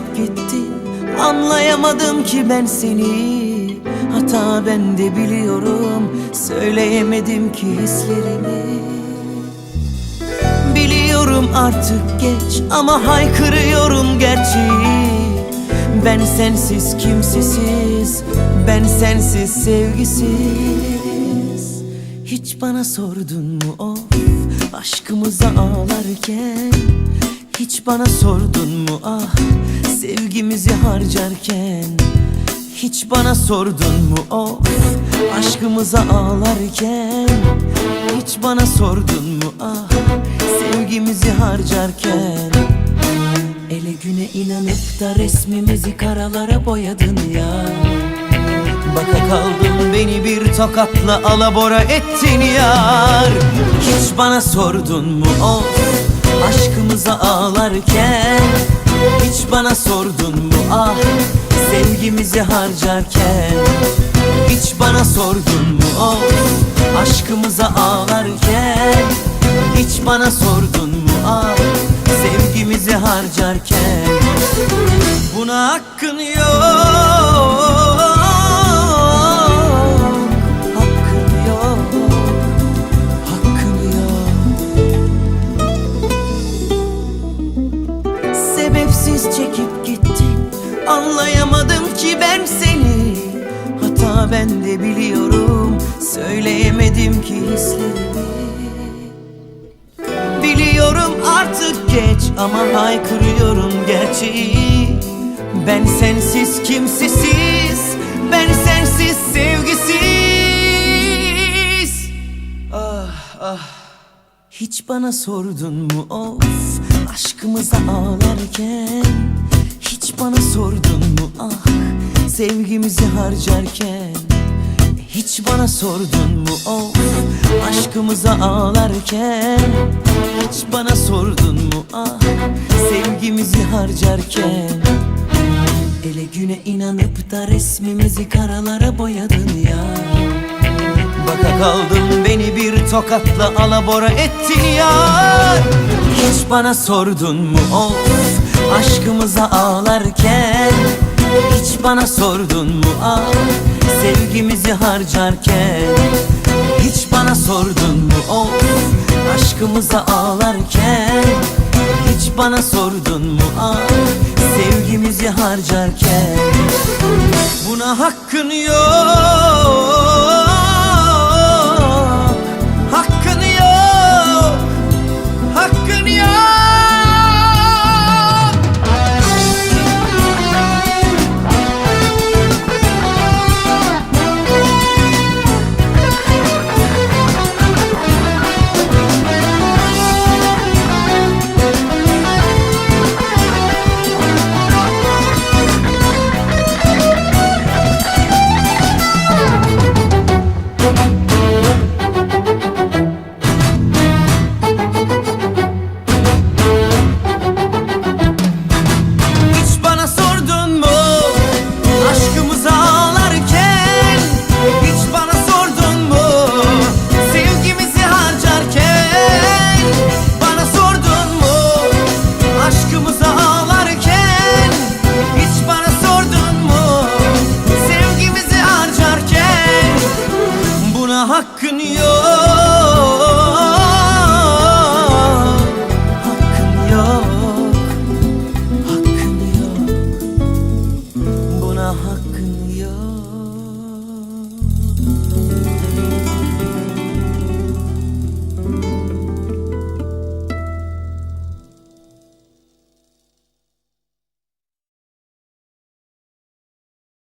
çekip gittin. Anlayamadım ki ben seni. Hata bende biliyorum. Söyleyemedim ki hislerimi. Biliyorum artık geç ama haykırıyorum gerçeği. Ben sensiz kimsesiz, ben sensiz sevgisiz. Hiç bana sordun mu of aşkımıza ağlarken? Hiç bana sordun mu ah sevgimizi harcarken? Hiç bana sordun mu of aşkımıza ağlarken? Hiç bana sordun mu ah sevgimizi harcarken? Ele güne inanıp da resmimizi karalara boyadın ya. Baka kaldım beni bir tokatla alabora ettin yar. Hiç bana sordun mu of aşkımıza ağlarken? Hiç bana sordun mu ah sevgimizi harcarken? Hiç bana sordun mu of aşkımıza ağlarken? Hiç bana sordun mu ah sevgimizi harcarken? Buna hakkın yok. Sebepsiz çekip gittin. Anlayamadım ki ben seni. Hata bende biliyorum. Söyleyemedim ki hislerimi. Biliyorum artık geç ama haykırıyorum gerçeği. Ben sensiz kimsesiz, ben sensiz sevgisiz. Ah ah. Hiç bana sordun mu of aşkımıza ağlarken? Hiç bana sordun mu ah sevgimizi harcarken? Hiç bana sordun mu of aşkımıza ağlarken? Hiç bana sordun mu ah sevgimizi harcarken? Ele güne inanıp da resmimizi karalara boyadın ya. Baka kaldım beni bir tokatla alabora ettin yar. Hiç bana sordun mu of aşkımıza ağlarken? Hiç bana sordun mu ah sevgimizi harcarken? Hiç bana sordun mu of aşkımıza ağlarken? Hiç bana sordun mu ah sevgimizi harcarken? Buna hakkın yok.